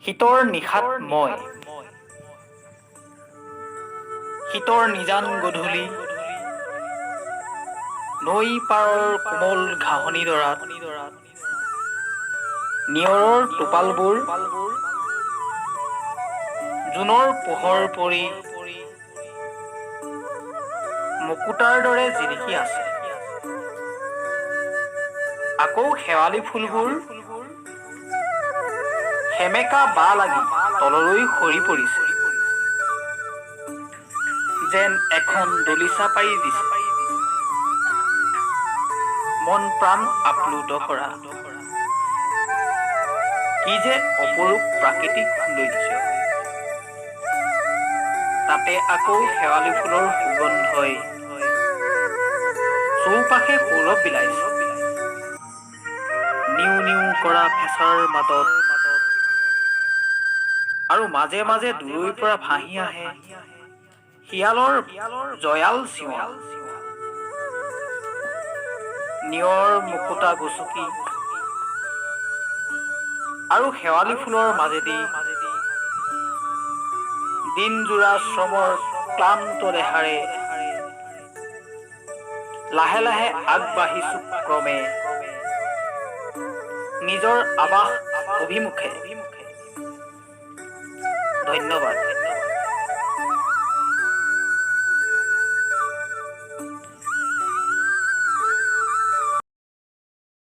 শীতৰ নিশাত মই শীতৰ নিজান গধূলি নৈ পাৰৰ কোমল ঘাঁহনি ডৰাত নিয়ৰৰ টোপালবোৰ জোনৰ পোহৰ পৰি মুকুতাৰ দৰে জিলিকি আছে। আকৌ শেৱালি ফুলবোৰ সেমেকা বা লাগি তললৈ সৰি পৰিছে, যেন এখন দলিচা পাৰি দিছে মন প্ৰাণ আপ্লুত কৰা। কি যে অপৰূপ প্ৰাকৃতিক সৌন্দৰ্য। তাতে আকৌ শেৱালি ফুলৰ সুগন্ধই চৌপাশে সৌৰভ বিলাইছে। নিউ নিউ কৰা ফেঁচাৰ মাতত আৰু মাজে মাজে দূৰৈৰ পৰা ভাহি আহে শিয়ালৰ জয়াল চিঞৰ। নিয়ৰ মুকুতা গচকি আৰু শেৱালি ফুলৰ মাজেদি দিনজোৰা শ্ৰমৰ ক্লান্ত দেহাৰে লাহে লাহে আগবাঢ়িছো ক্ৰমে নিজৰ আৱাস অভিমুখে। ধন্যবাদ।